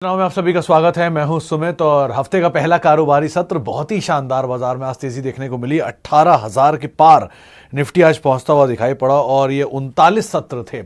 में आप सभी का स्वागत है। मैं हूं सुमित और हफ्ते का पहला कारोबारी सत्र बहुत ही शानदार बाजार में आज तेजी देखने को मिली। 18,000 के पार निफ्टी आज पहुंचता हुआ दिखाई पड़ा और ये 39 सत्र थे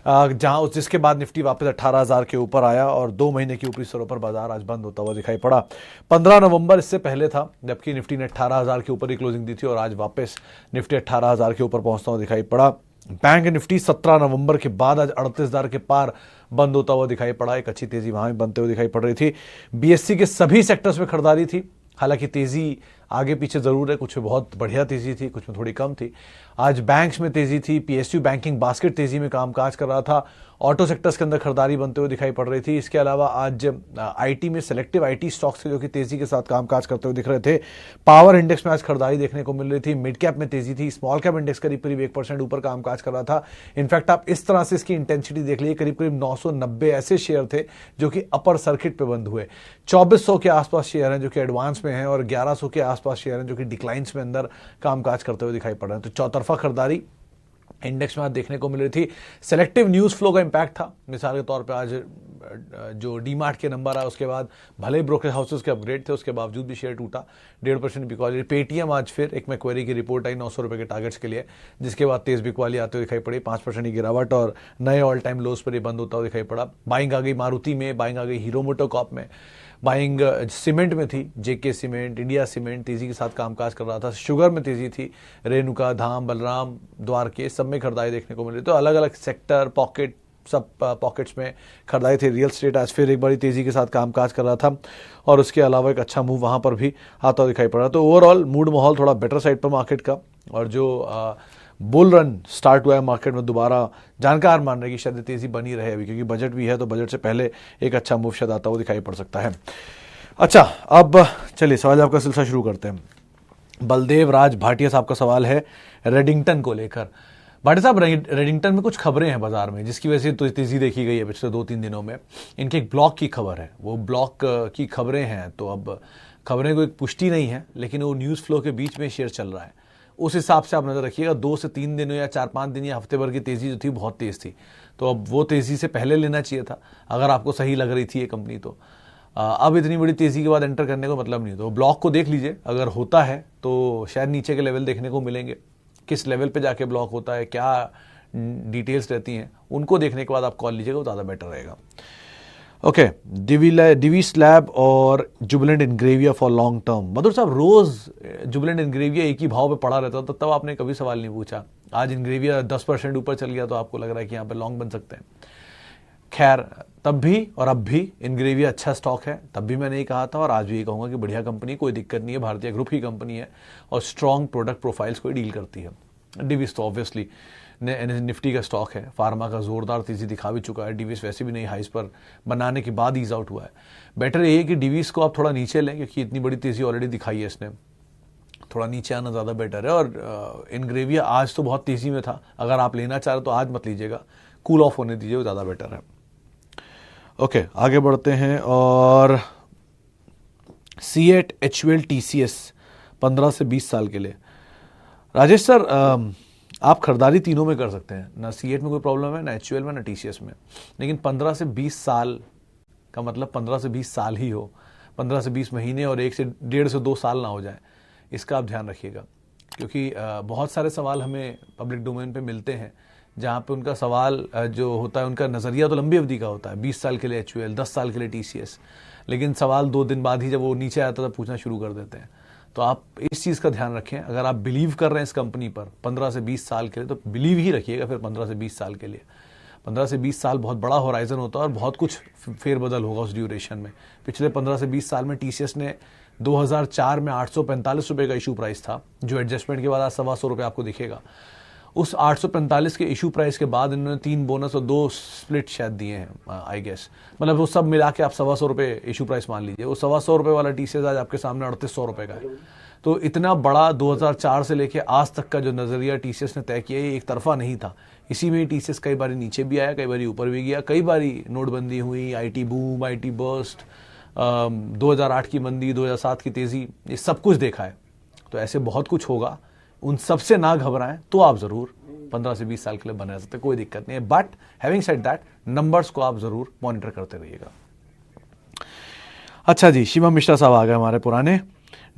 जहां जिसके बाद निफ्टी वापस 18,000 के ऊपर आया और 2 महीने की ऊपरी स्तरों पर बाजार आज बंद होता हुआ दिखाई पड़ा। 15 नवंबर इससे पहले था जबकि निफ्टी ने 18,000 के ऊपर ही क्लोजिंग दी थी और आज वापस निफ्टी 18,000 के ऊपर पहुंचता हुआ दिखाई पड़ा। बैंक निफ्टी 17 नवंबर के बाद आज 38,000 के पार बंद होता हुआ दिखाई पड़ा। एक अच्छी तेजी वहां भी बनते हुए दिखाई पड़ रही थी। बीएससी के सभी सेक्टर्स में खरीदारी थी। हालांकि तेजी आगे पीछे जरूर है, कुछ में बहुत बढ़िया तेजी थी, कुछ में थोड़ी कम थी। आज बैंक्स में तेजी थी। पीएसयू बैंकिंग बास्केट तेजी में कामकाज कर रहा था। ऑटो सेक्टर्स के अंदर खरीदारी बनते हुए दिखाई पड़ रही थी। इसके अलावा आज आईटी में सेलेक्टिव आईटी स्टॉक्स थे जो कि तेजी के साथ कामकाज करते हुए दिख रहे थे। पावर इंडेक्स में आज खरीदारी देखने को मिल रही थी। मिड कैप में तेजी थी। स्मॉल कैप इंडेक्स करीब करीब 1% ऊपर कामकाज कर रहा था। इनफैक्ट आप इस तरह से इसकी इंटेंसिटी देख लीजिए, करीब करीब 990 ऐसे शेयर थे जो कि अपर सर्किट पे बंद हुए। 2400 के आसपास शेयर हैं जो कि एडवांस में हैं और 1100 के आसपास शेयर हैं जो कि डिक्लाइंस में अंदर कामकाज करते हुए दिखाई पड़ रहे हैं। तो चौतरफा खरीदारी इंडेक्स में आज देखने को मिल रही थी। सेलेक्टिव न्यूज फ्लो का इंपैक्ट था। मिसाल के तौर पे आज जो डीमार्ट के नंबर आया उसके बाद भले ब्रोकरेज हाउसेस के अपग्रेड थे, उसके बावजूद भी शेयर टूटा। 1.5% बिकवाली। पेटीएम आज फिर एक मैक्वेरी की रिपोर्ट आई 900 रुपए के टारगेट्स के लिए, जिसके बाद तेज बिकवाली आते हुए दिखाई पड़ी। 5% की गिरावट और नए ऑल टाइम लोज पर ये बंद होता हुआ दिखाई पड़ा। बाइंग आ गई मारुति में, बाइंग आ गई हीरो मोटोकॉर्प में, बाइंग सीमेंट में थी। जेके सीमेंट, इंडिया सीमेंट तेजी के साथ कामकाज कर रहा था। शुगर में तेजी थी। रेणुका, धाम, बलराम, द्वारके सब में खरीदारी देखने को मिली। तो अलग अलग सेक्टर पॉकेट सब पॉकेट्स में खरीदारी थी। रियल स्टेट आज फिर एक बड़ी तेजी के साथ कामकाज कर रहा था और उसके अलावा एक अच्छा मूव वहां पर भी आता दिखाई पड़ रहा। तो ओवरऑल मूड माहौल थोड़ा बेटर साइड पर मार्केट का और जो बुल रन स्टार्ट हुआ है मार्केट में दोबारा जानकार मान रहे कि शायद तेजी बनी रहे अभी, क्योंकि बजट भी है तो बजट से पहले एक अच्छा मूव शायद आता हुआ दिखाई पड़ सकता है। अच्छा, अब चलिए सवाल आपका सिलसिला शुरू करते हैं। बलदेव राज भाटिया साहब का सवाल है रेडिंगटन को लेकर। भाटिया साहब, रेडिंगटन में कुछ खबरें हैं बाजार में जिसकी वजह से तो तेजी देखी गई है पिछले 2-3 दिनों में। इनके एक ब्लॉक की खबर है, वो ब्लॉक की खबरें हैं, तो अब खबरें को एक पुष्टि नहीं है लेकिन वो न्यूज फ्लो के बीच में शेयर चल रहा है। उस हिसाब से आप नजर रखिएगा। 2 से 3 दिनों या 4-5 दिन या हफ्ते भर की तेजी जो थी बहुत तेज थी, तो अब वो तेजी से पहले लेना चाहिए था अगर आपको सही लग रही थी ये कंपनी। तो अब इतनी बड़ी तेजी के बाद एंटर करने को मतलब नहीं। तो ब्लॉक को देख लीजिए, अगर होता है तो शायद नीचे के लेवल देखने को मिलेंगे। किस लेवल पे जाके ब्लॉक होता है, क्या डिटेल्स रहती हैं, उनको देखने के बाद आप कॉल लीजिएगा, वो ज़्यादा बेटर रहेगा। ओके, डिवी स्लैब और जुबिलेंट इनग्रेविया फॉर लॉन्ग टर्म। मधुर साहब, रोज जुबिलेंट इनग्रेविया एक ही भाव पे पड़ा रहता था, तब आपने कभी सवाल नहीं पूछा। आज इनग्रेविया 10% ऊपर चल गया तो आपको लग रहा है कि यहाँ पे लॉन्ग बन सकते हैं। खैर, तब भी और अब भी इनग्रेविया अच्छा स्टॉक है। तब भी मैंने ये कहा था और आज भी ये कहूँगा कि बढ़िया कंपनी, कोई दिक्कत नहीं है, भारतीय ग्रुप की कंपनी है और स्ट्रॉन्ग प्रोडक्ट प्रोफाइल्स को डील करती है। डिविस तो ऑब्वियसली निफ्टी का स्टॉक है। फार्मा का जोरदार तेजी दिखा भी चुका है। डिविस वैसे भी नई हाइस पर बनाने के बाद ईज आउट हुआ है। बेटर ये है कि डिविस को आप थोड़ा नीचे लें, क्योंकि इतनी बड़ी तेजी ऑलरेडी दिखाई है इसने। थोड़ा नीचे आना ज़्यादा बेटर है। और इनग्रेविया आज तो बहुत तेजी में था, अगर आप लेना चाह रहे तो आज मत लीजिएगा, कूल ऑफ होने दीजिए, वो ज़्यादा बेटर है। ओके, आगे बढ़ते हैं। और सीएट, एचयूएल, टीसीएस 15 से 20 साल के लिए। राजेश सर, आप खरीदारी तीनों में कर सकते हैं, ना सीएट में कोई प्रॉब्लम है, ना एचयूएल में, ना टीसीएस में। लेकिन 15 से 20 साल का मतलब 15 से 20 साल ही हो, 15 से 20 महीने और 1 से 1.5 से 2 साल ना हो जाए, इसका आप ध्यान रखिएगा। क्योंकि बहुत सारे सवाल हमें पब्लिक डोमेन पे मिलते हैं जहाँ पे उनका सवाल जो होता है, उनका नज़रिया तो लंबी अवधि का होता है, 20 साल के लिए एचयूएल, 10 साल के लिए टीसीएस, लेकिन सवाल 2 दिन बाद ही जब वो नीचे आता है तो पूछना शुरू कर देते हैं। तो आप इस चीज़ का ध्यान रखें। अगर आप बिलीव कर रहे हैं इस कंपनी पर 15 से 20 साल के लिए, तो बिलीव ही रखिएगा फिर 15 से 20 साल के लिए। 15 से 20 साल बहुत बड़ा होराइजन होता है और बहुत कुछ फेरबदल होगा उस ड्यूरेशन में। पिछले 15 से 20 साल में टीसीएस ने 2004 में 845 रुपये का इशू प्राइस था, जो एडजस्टमेंट के बाद आज 125 रुपये आपको दिखेगा। उस 845 के इशू प्राइस के बाद इन्होंने 3 बोनस और 2 स्प्लिट शायद दिए हैं, आई गेस। मतलब वो सब मिला के आप 125 रुपये इशू प्राइस मान लीजिए। वो 125 रुपये वाला टीसीएस आज आपके सामने 3800 रुपये का है। तो इतना बड़ा 2004 से लेके आज तक का जो नज़रिया टीसीएस ने तय किया, ये एक तरफा नहीं था। इसी में टीसीएस कई बार नीचे भी आया, कई बार ऊपर भी गया, कई बार नोटबंदी हुई, आईटी बूम, आईटी बर्स्ट, 2008 की मंदी, 2007 की तेज़ी, ये सब कुछ देखा है। तो ऐसे बहुत कुछ होगा, उन सब से ना घबराएं, तो आप ज़रूर 15 से 20 साल के लिए बने रह सकते, कोई दिक्कत नहीं है। But having said that, numbers को आप ज़रूर मॉनिटर करते रहिएगा। अच्छा जी, शिवम मिश्रा साहब आ गए हमारे पुराने।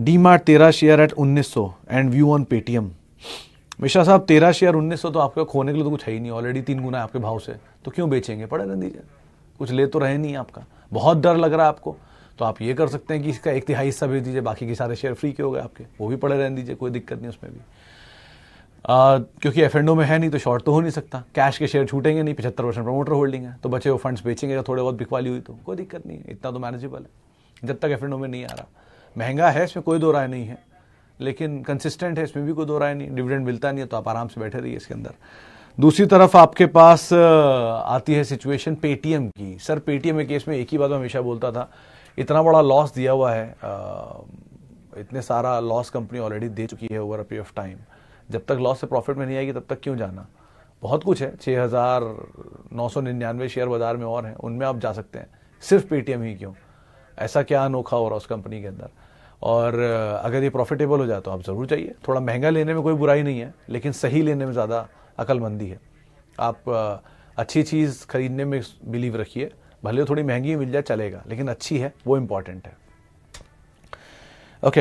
DMart 13 share eight 1900 and view on Paytm. Mishra साहब 13 शेयर 1900 तो आपके खोने के लिए तो कुछ है ही नहीं, ऑलरेडी 3 गुना है आपके भाव से, तो क्यों बेचेंगे, पड़े रहने दीजिए, कुछ ले तो रहे नहीं आपका। बहुत डर लग रहा है आपको तो आप ये कर सकते हैं कि इसका 1/3 हिस्सा बेच दीजिए, बाकी के सारे शेयर फ्री के हो गए आपके, वो भी पड़े रहने दीजिए, कोई दिक्कत नहीं उसमें भी। क्योंकि एफ में है नहीं तो शॉर्ट तो हो नहीं सकता, कैश के शेयर छूटेंगे नहीं, 75% प्रमोटर होल्डिंग है, तो बचे वो फंड्स बेचेंगे, थोड़े बहुत बिकवाली हुई तो कोई दिक्कत नहीं है, इतना तो मैनेजेबल है जब तक एफ में नहीं आ रहा। महंगा है, इसमें कोई दो राय नहीं है, लेकिन कंसिस्टेंट है, इसमें भी कोई दो राय नहीं, डिविडेंड मिलता नहीं है तो आप आराम से बैठे रहिए इसके अंदर। दूसरी तरफ आपके पास आती है सिचुएशन पेटीएम की। सर पेटीएम के केस में एक ही बात मैं हमेशा बोलता था, इतना बड़ा लॉस दिया हुआ है, इतने सारा लॉस कंपनी ऑलरेडी दे चुकी है over a period of time, जब तक लॉस से प्रॉफिट में नहीं आएगी तब तक क्यों जाना। बहुत कुछ है, 6,999 शेयर बाजार में और हैं, उनमें आप जा सकते हैं, सिर्फ पेटीएम ही क्यों, ऐसा क्या अनोखा हो रहा है उस कंपनी के अंदर। और अगर ये प्रॉफिटेबल हो जाए तो आप ज़रूर चाहिए, थोड़ा महंगा लेने में कोई बुराई नहीं है, लेकिन सही लेने में ज़्यादा अक्लमंदी है। आप अच्छी चीज़ खरीदने में बिलीव रखिए, भले थोड़ी महंगी मिल जाए चलेगा, लेकिन अच्छी है वो इम्पॉर्टेंट है। ओके,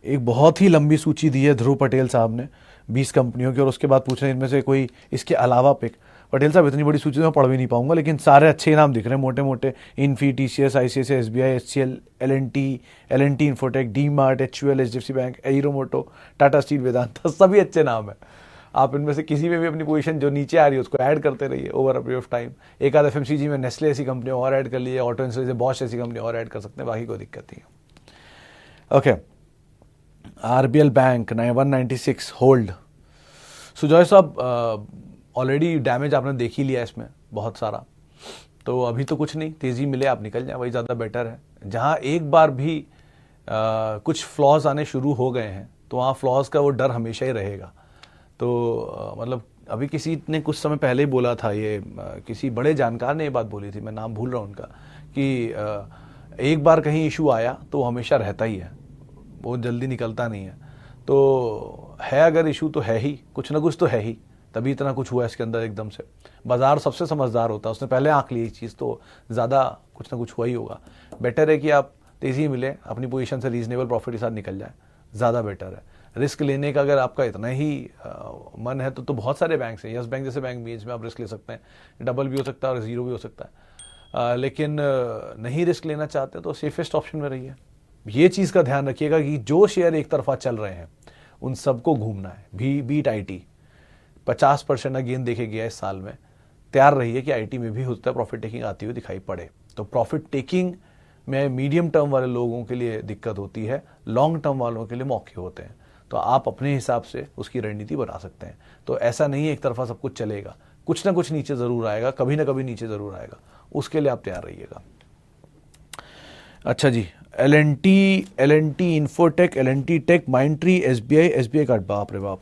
एक बहुत ही लंबी सूची दी है ध्रुव पटेल साहब ने 20 कंपनियों की, और उसके बाद पूछ रहे हैं इनमें से कोई इसके अलावा पिक। पटेल साहब इतनी बड़ी सूची तो मैं पढ़ भी नहीं पाऊंगा, लेकिन सारे अच्छे नाम दिख रहे हैं मोटे मोटे, इन्फी, टीसीएस, आईसीआईसीआई, एसबीआई, एचसीएल, एल&टी इन्फोटेक, डी मार्ट, एचयूएल, एचडीएफसी बैंक, एरो मोटो, टाटा स्टील, वेदांता, सभी अच्छे नाम है। आप इनमें से किसी में भी अपनी पोजीशन जो नीचे आ रही है उसको ऐड करते रहिए over a period of time. एक आध एफएमसीजी में नेस्ले ऐसी कंपनी और ऐड कर लीजिए, ऑटो इंडस्ट्री से बॉश ऐसी कंपनी और ऐड कर सकते हैं, बाकी कोई दिक्कत नहीं है। Okay, RBL bank 196 hold. Sujoy साहब ऑलरेडी डैमेज आपने देख ही लिया इसमें बहुत सारा, तो अभी तो कुछ नहीं, तेजी मिले आप निकल जाए, वही ज़्यादा बेटर है। जहाँ एक बार भी कुछ फ्लॉज आने शुरू हो गए हैं तो वहाँ फ्लॉज का वो डर हमेशा ही रहेगा। तो मतलब अभी किसी ने कुछ समय पहले ही बोला था, ये किसी बड़े जानकार ने ये बात बोली थी, मैं नाम भूल रहा हूँ उनका, कि एक बार कहीं इशू आया तो हमेशा रहता ही है, वो जल्दी निकलता नहीं है। तो है अगर इशू तो है ही, कुछ ना कुछ तो है ही, तभी इतना कुछ हुआ इसके अंदर एकदम से। बाजार सबसे समझदार होता है, उसने पहले आंक ली चीज़, तो ज़्यादा कुछ ना कुछ हुआ ही होगा। बेटर है कि आप तेज़ी मिले, अपनी पोजीशन से रीजनेबल प्रॉफिट के साथ निकल जाए, ज़्यादा बेटर है। रिस्क लेने का अगर आपका इतना ही मन है तो बहुत सारे बैंक हैं, यस बैंक जैसे बैंक भी है जिसमें आप रिस्क ले सकते हैं, डबल भी हो सकता है और ज़ीरो भी हो सकता है। लेकिन नहीं रिस्क लेना चाहते तो सेफेस्ट ऑप्शन में रहिए। ये चीज़ का ध्यान रखिएगा कि जो शेयर एक तरफा चल रहे हैं उन सबको घूमना है। बीट आईटी 50% का गेन देखे गया इस साल में, तैयार रहिए कि आईटी में भी होता है प्रॉफिट टेकिंग आती हुई दिखाई पड़े। तो प्रॉफिट टेकिंग में मीडियम टर्म वाले लोगों के लिए दिक्कत होती है, लॉन्ग टर्म वालों के लिए मौके होते हैं, तो आप अपने हिसाब से उसकी रणनीति बना सकते हैं। तो ऐसा नहीं है एक तरफा सब कुछ चलेगा, कुछ ना कुछ नीचे ज़रूर आएगा, कभी ना कभी नीचे ज़रूर आएगा, उसके लिए आप तैयार रहिएगा। अच्छा जी, एल&टी इन्फोटेक, एल&टी टेक, माइंडट्री, एसबीआई कार्ड, बाप रे बाप।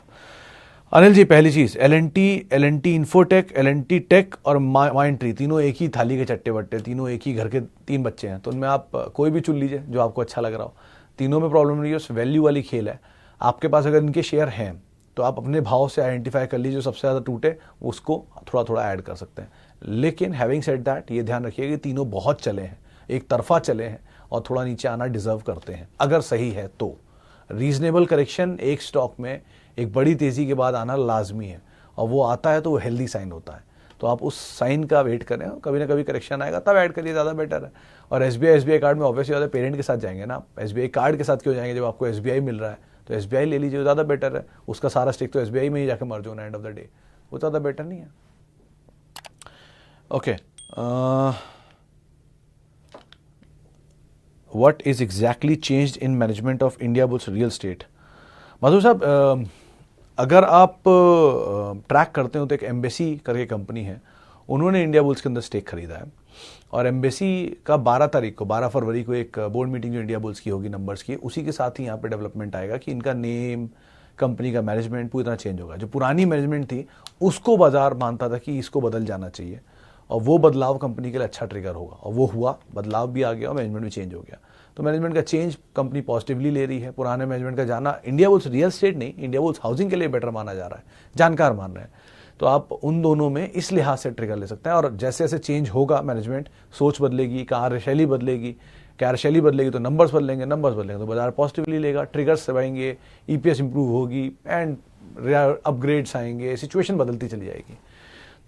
अनिल जी, पहली चीज़ एल&टी इन्फोटेक, एल&टी टेक और माइंडट्री, तीनों एक ही थाली के चट्टे बट्टे, तीनों एक ही घर के 3 बच्चे हैं, तो उनमें आप कोई भी चुन लीजिए जो आपको अच्छा लग रहा हो। तीनों में प्रॉब्लम नहीं है, उस वैल्यू वाली खेल है। आपके पास अगर इनके शेयर हैं तो आप अपने भाव से आइडेंटिफाई कर लीजिए, जो सबसे ज़्यादा टूटे उसको थोड़ा थोड़ा ऐड कर सकते हैं। लेकिन हैविंग सेड दैट, ये ध्यान रखिए कि तीनों बहुत चले हैं, एक तरफा चले हैं और थोड़ा नीचे आना डिजर्व करते हैं अगर सही है तो। रीजनेबल करेक्शन एक स्टॉक में एक बड़ी तेज़ी के बाद आना लाजमी है, और वो आता है तो वो हेल्दी साइन होता है, तो आप उस साइन का वेट करें, कभी ना कभी करेक्शन आएगा तब ऐड करिए, ज़्यादा बेटर है। और एसबीआई कार्ड में ऑब्वियसली ज़्यादा पेरेंट के साथ जाएंगे ना, आप एसबीआई कार्ड के साथ क्यों जाएंगे, जब आपको एसबीआई मिल रहा है तो एसबीआई ले लीजिए, ज़्यादा बेटर है। उसका सारा स्टेक तो एसबीआई में ही जाकर मर्ज होना एंड ऑफ द डे, वो ज़्यादा बेटर नहीं है। Okay, what is exactly changed in management of Indiabulls Real Estate. Madhu साहब, अगर आप ट्रैक करते हो तो एक एम्बेसी करके कंपनी है, उन्होंने इंडिया बुल्स के अंदर स्टेक खरीदा है, और एम्बेसी का 12 फरवरी को एक बोर्ड मीटिंग जो इंडिया बुल्स की होगी नंबर्स की, उसी के साथ ही यहाँ पे डेवलपमेंट आएगा कि इनका नेम, कंपनी का मैनेजमेंट पूरी तरह चेंज होगा। जो पुरानी मैनेजमेंट थी उसको बाजार मानता था कि इसको बदल जाना चाहिए, और वो बदलाव कंपनी के लिए अच्छा ट्रिगर होगा, और वो हुआ, बदलाव भी आ गया और मैनेजमेंट भी चेंज हो गया। तो मैनेजमेंट का चेंज कंपनी पॉजिटिवली ले रही है, पुराने मैनेजमेंट का जाना इंडिया बुल्स रियल एस्टेट नहीं, इंडिया बुल्स हाउसिंग के लिए बेटर माना जा रहा है, जानकार मान रहे हैं। तो आप उन दोनों में इस लिहाज से ट्रिगर ले सकते हैं। और जैसे जैसे चेंज होगा मैनेजमेंट, सोच बदलेगी, कार्यशैली बदलेगी, कार्यशैली बदलेगी तो नंबर्स बदलेंगे, नंबर्स बदलेंगे तो बाजार पॉजिटिवली लेगा, ट्रिगर्स दबाएंगे, ईपीएस इंप्रूव होगी एंड अपग्रेड्स आएंगे, सिचुएशन बदलती चली जाएगी।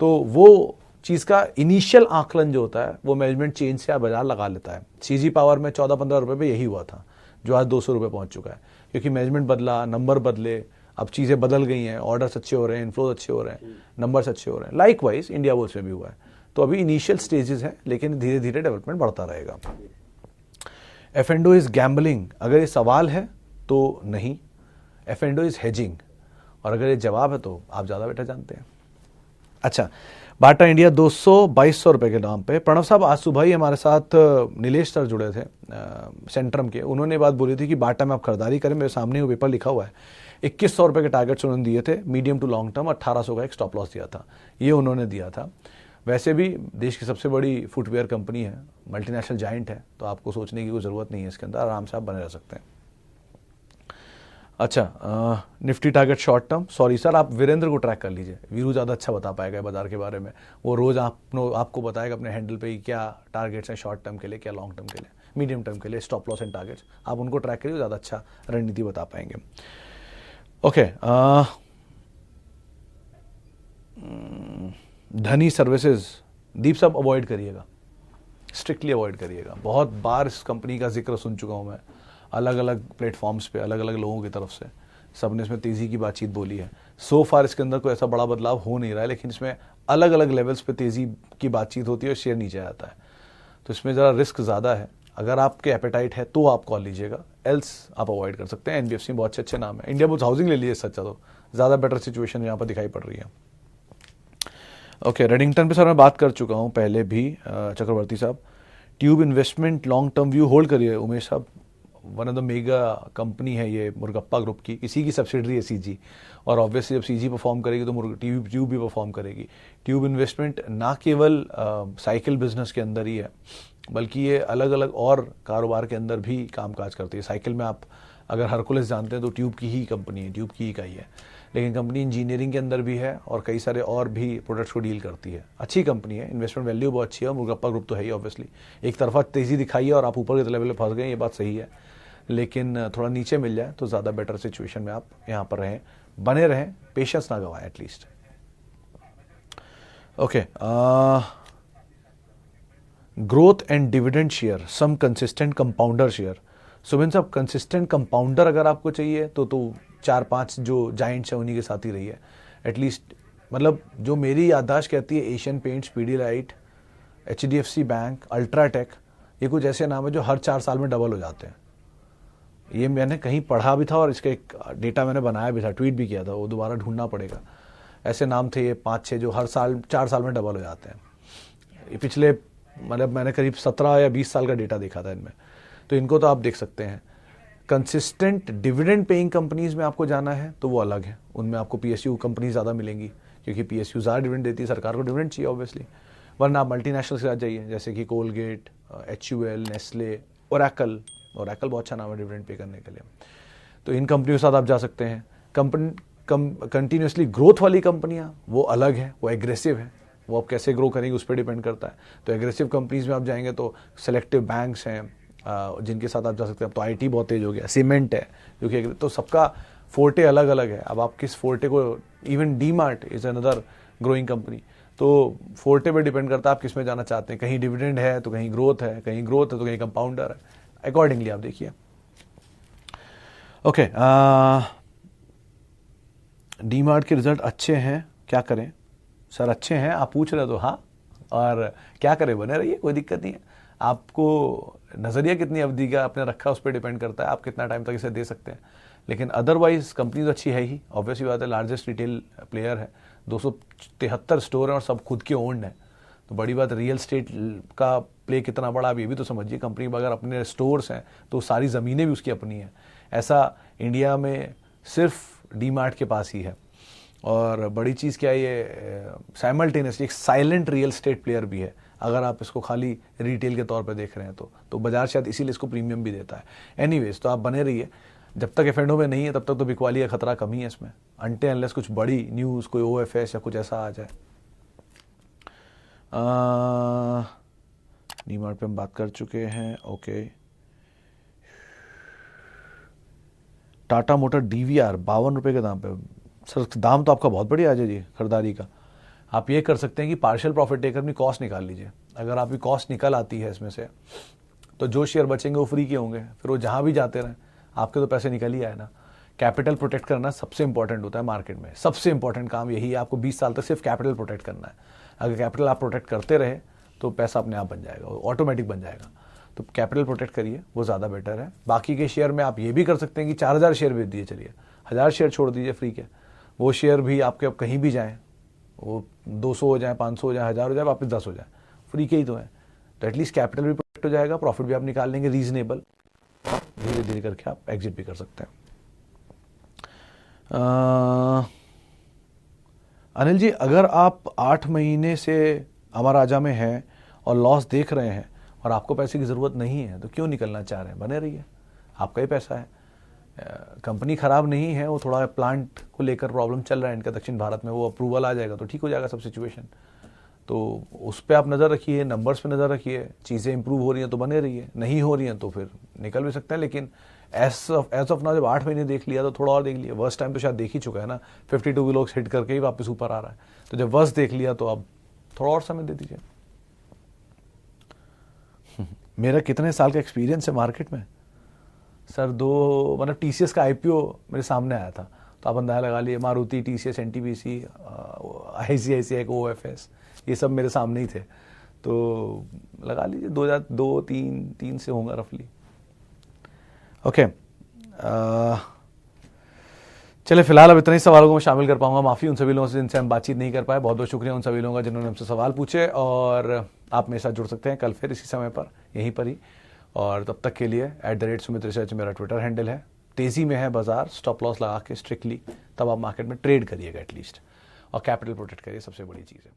तो वो चीज़ का इनिशियल आकलन जो होता है वो मैनेजमेंट चेंज से बाजार लगा लेता है। सीजी पावर में 14-15 रुपये पे यही हुआ था, जो आज 200 रुपये पहुंच चुका है, क्योंकि मैनेजमेंट बदला, नंबर बदले, अब चीज़ें बदल गई हैं, ऑर्डर्स अच्छे हो रहे हैं, इन्फ्लोज अच्छे हो रहे हैं, नंबर्स अच्छे हो रहे हैं। लाइकवाइज इंडिया बुल्स में भी हुआ है। तो अभी इनिशियल स्टेजेस हैं, लेकिन धीरे धीरे डेवलपमेंट बढ़ता रहेगा। एफ&ओ इज गैम्बलिंग, अगर ये सवाल है तो नहीं, एफ&ओ इज हेजिंग, और अगर ये जवाब है तो आप ज़्यादा बेटर जानते हैं। अच्छा, बाटा इंडिया 200-2200 रुपये के दाम पे। प्रणव साहब आज सुबह ही हमारे साथ नीलेश सर जुड़े थे सेंट्रम के, उन्होंने बात बोली थी कि बाटा में आप खरीदारी करें। मेरे सामने वो पेपर लिखा हुआ है, 2100 रुपये के टारगेट्स उन्होंने दिए थे, मीडियम टू लॉन्ग टर्म 1800 का एक स्टॉप लॉस दिया था, ये उन्होंने दिया था। वैसे भी देश की सबसे बड़ी फुटवेयर कंपनी है, मल्टीनेशनल जाइंट है, तो आपको सोचने की कोई ज़रूरत नहीं है, इसके अंदर आराम से आप बने रह सकते हैं। अच्छा, Nifty target short term, sorry sir आप वीरेंद्र को ट्रैक कर लीजिए, वीरू ज़्यादा अच्छा बता पाएगा बाजार के बारे में, वो रोज़ आपको बताएगा अपने हैंडल पे क्या टारगेट्स हैं शॉर्ट टर्म के लिए, क्या लॉन्ग टर्म के लिए, मीडियम टर्म के लिए, स्टॉप लॉस एंड टारगेट्स, आप उनको ट्रैक करिए, ज़्यादा अच्छा रणनीति बता पाएंगे। ओके, धनी सर्विसेज, दीप साहब अवॉइड करिएगा, स्ट्रिक्टली अवॉइड करिएगा। बहुत बार इस कंपनी का जिक्र सुन चुका हूँ मैं, अलग अलग प्लेटफॉर्म्स पे, अलग अलग लोगों की तरफ से, सबने इसमें तेज़ी की बातचीत बोली है। सो फार इसके अंदर कोई ऐसा बड़ा बदलाव हो नहीं रहा है, लेकिन इसमें अलग अलग लेवल्स पे तेज़ी की बातचीत होती है और शेयर नीचे आता है, तो इसमें ज़रा रिस्क ज़्यादा है। अगर आपके एपेटाइट है तो आप कॉल लीजिएगा, एल्स आप अवॉइड कर सकते हैं। एनबीएफसी में बहुत अच्छे अच्छे नाम है, इंडिया बुल्स हाउसिंग ले लीजिए, सच्चा तो ज़्यादा बेटर सिचुएशन यहाँ पर दिखाई पड़ रही है। ओके, रेडिंगटन पे सर मैं बात कर चुका हूँ पहले भी, चक्रवर्ती साहब। Tube investment long term view hold करिए उमेश साहब, one of the mega company है ये मुर्गप्पा ग्रुप की, इसी की सब्सिडरी है सीजी, और ऑब्वियसली जब सीजी परफॉर्म करेगी तो ट्यूब भी परफॉर्म करेगी। ट्यूब इन्वेस्टमेंट ना केवल साइकिल बिजनेस के अंदर ही है, बल्कि ये अलग अलग और कारोबार के अंदर भी कामकाज करती है। साइकिल में आप अगर हरकुलस जानते हैं तो ट्यूब की ही कंपनी है, ट्यूब की इकाई है, लेकिन कंपनी इंजीनियरिंग के अंदर भी है और कई सारे और भी प्रोडक्ट्स को डील करती है। अच्छी कंपनी है, इन्वेस्टमेंट वैल्यू बहुत अच्छी है, और मुर्गप्पा ग्रुप तो है ही ऑब्वियसली। एक तरफा तेज़ी दिखाई है और आप ऊपर के लेवल पर फंस गए, ये बात सही है, लेकिन थोड़ा नीचे मिल जाए तो ज़्यादा बेटर सिचुएशन में आप यहाँ पर रहें, बने रहें, पेशेंस ना गवाएं at least. Okay, growth and dividend share, some consistent compounder share. Subin साहब, कंसिस्टेंट कंपाउंडर अगर आपको चाहिए तो 4-5 जो जाइंट्स हैं उन्हीं के साथ ही रही है एटलीस्ट। मतलब जो मेरी याददाश्त कहती है, Asian paints, Pidilite, HDFC bank, UltraTech, ये कुछ ऐसे नाम है जो हर 4 साल में डबल हो जाते हैं। ये मैंने कहीं पढ़ा भी था और इसका एक डेटा मैंने बनाया भी था, ट्वीट भी किया था, वो दोबारा ढूंढना पड़ेगा। ऐसे नाम थे ये 5-6 जो हर साल 4 साल में डबल हो जाते हैं। ये पिछले मतलब मैंने करीब 17 या 20 साल का डेटा देखा था इनमें, तो इनको तो आप देख सकते हैं। कंसिस्टेंट डिविडेंड पेइंग कंपनीज में आपको जाना है तो वो अलग है, उनमें आपको पीएसयू कंपनी ज़्यादा मिलेंगी, क्योंकि पीएसयू ज़्यादा डिविडेंड देती है, सरकार को डिविडेंड चाहिए ऑब्वियसली। वरना आप मल्टीनेशनल के साथ जाइए, जैसे कि कोलगेट, HUL, नेस्ले, ओरेकल बहुत अच्छा नाम है डिविडेंड पे करने के लिए, तो इन कंपनियों के साथ आप जा सकते हैं। कंटिन्यूसली ग्रोथ वाली कंपनियां वो अलग है, वो एग्रेसिव है, वो आप कैसे ग्रो करेंगे उस पर डिपेंड करता है। तो एग्रेसिव कंपनीज में आप जाएंगे तो सेलेक्टिव बैंक्स हैं जिनके साथ आप जा सकते हैं। तो IT बहुत तेज हो गया, सीमेंट है क्योंकि, तो सबका फोर्टे अलग अलग है। अब आप किस फोर्टे को, even DMart is another growing company, तो फोर्टे पे डिपेंड करता है आप किस में जाना चाहते हैं। कहीं डिविडेंड है तो कहीं ग्रोथ है, कहीं ग्रोथ है तो कहीं कंपाउंडर है, अकॉर्डिंगली आप देखिए। ओके, डीमार्ट के रिजल्ट अच्छे हैं, क्या करें सर? अच्छे हैं, आप पूछ रहे हो तो हाँ, और क्या करें, बने रहिए, कोई दिक्कत नहीं है। आपको नज़रिया कितनी अवधि का आपने रखा उस पर डिपेंड करता है, आप कितना टाइम तक इसे दे सकते हैं। लेकिन अदरवाइज कंपनी तो अच्छी है ही, ऑब्वियसली बात है, लार्जेस्ट रिटेल प्लेयर है, 273 स्टोर हैं और सब खुद के ओन्ड हैं। तो बड़ी बात, रियल स्टेट का प्ले कितना बड़ा आप ये भी तो समझिए। कंपनी में अगर अपने स्टोर्स हैं तो सारी ज़मीनें भी उसकी अपनी हैं। ऐसा इंडिया में सिर्फ डीमार्ट के पास ही है। और बड़ी चीज़ क्या है, ये साइमल्टेनियसली एक साइलेंट रियल स्टेट प्लेयर भी है, अगर आप इसको खाली रिटेल के तौर पे देख रहे हैं तो बाजार शायद इसीलिए इसको प्रीमियम भी देता है। एनीवेज, तो आप बने रहिए, जब तक एफ&ओ में नहीं है तब तक तो बिकवाली का खतरा कम ही है इसमें, अनटिल अनलेस कुछ बड़ी न्यूज़, कोई ओएफएस या कुछ ऐसा आ जाए। डीमार्ट पे हम बात कर चुके हैं। ओके, टाटा मोटर डीवीआर 52 रुपये के दाम पे। सर दाम तो आपका बहुत बढ़िया है जी खरीदारी का। आप ये कर सकते हैं कि पार्शियल प्रॉफिट टेकर अपनी कॉस्ट निकाल लीजिए। अगर आपकी कॉस्ट निकल आती है इसमें से तो जो शेयर बचेंगे वो फ्री के होंगे, फिर वो जहाँ भी जाते रहें आपके तो पैसे निकल ही आए ना। कैपिटल प्रोटेक्ट करना सबसे इंपॉर्टेंट होता है मार्केट में, सबसे इंपॉर्टेंट काम यही है। आपको 20 साल तक सिर्फ कैपिटल प्रोटेक्ट करना है। अगर कैपिटल आप प्रोटेक्ट करते रहे तो पैसा अपने आप बन जाएगा, ऑटोमेटिक बन जाएगा। तो कैपिटल प्रोटेक्ट करिए, वो ज़्यादा बेटर है। बाकी के शेयर में आप ये भी कर सकते हैं कि 4000 शेयर बेच दिए, चलिए 1000 शेयर छोड़ दीजिए फ्री के, वो शेयर भी आपके अब कहीं भी जाएँ, वो 200 हो जाए, 500 हो जाए, 1000 हो जाए, वापस 10 हो जाए, फ्री के ही तो है। तो एटलीस्ट कैपिटल भी प्रोटेक्ट हो जाएगा, प्रॉफिट भी आप निकाल लेंगे रीजनेबल, धीरे धीरे करके आप एग्जिट भी कर सकते हैं। अनिल जी, अगर आप 8 महीने से अमर राजा में हैं और लॉस देख रहे हैं और आपको पैसे की ज़रूरत नहीं है तो क्यों निकलना चाह रहे हैं? बने रहिए, आपका ही पैसा है। कंपनी ख़राब नहीं है, वो थोड़ा प्लांट को लेकर प्रॉब्लम चल रहा है इनका दक्षिण भारत में, वो अप्रूवल आ जाएगा तो ठीक हो जाएगा सब सिचुएशन। तो उस पर आप नज़र रखिए, नंबर्स पे नज़र रखिए, चीज़ें इंप्रूव हो रही हैं तो बने रहिए, नहीं हो रही हैं तो फिर निकल भी सकते हैं। लेकिन एज ऑफ नाउ जब 8 महीने देख लिया तो थोड़ा और देख लिया। वर्स्ट टाइम तो शायद देख ही चुका है ना, 52 लोग हिट करके ही वापस ऊपर आ रहा है। तो जब वर्स्ट देख लिया तो अब थोड़ा और समय दे दीजिए। मेरा कितने साल का एक्सपीरियंस है मार्केट में सर? मतलब टीसीएस का आईपीओ मेरे सामने आया था तो आप अंदाजा लगा लिए, Maruti, TCS, NTPC, ICICI, OFS, ये सब मेरे सामने ही थे। तो लगा लीजिए 2002-3 से होगा रफली। ओके, चले फिलहाल अब इतने ही सवालों को मैं शामिल कर पाऊंगा। माफ़ी उन सभी लोगों से जिनसे हम बातचीत नहीं कर पाए। बहुत बहुत शुक्रिया उन सभी लोगों का जिन्होंने हमसे सवाल पूछे। और आप मेरे साथ जुड़ सकते हैं कल फिर इसी समय पर, यहीं पर ही। और तब तक के लिए @सुमित रिसर्च मेरा ट्विटर हैंडल है। तेज़ी में है बाजार, स्टॉप लॉस लगा के स्ट्रिक्टली तब आप मार्केट में ट्रेड करिएगा एटलीस्ट, और कैपिटल प्रोटेक्ट करिए, सबसे बड़ी चीज़ है।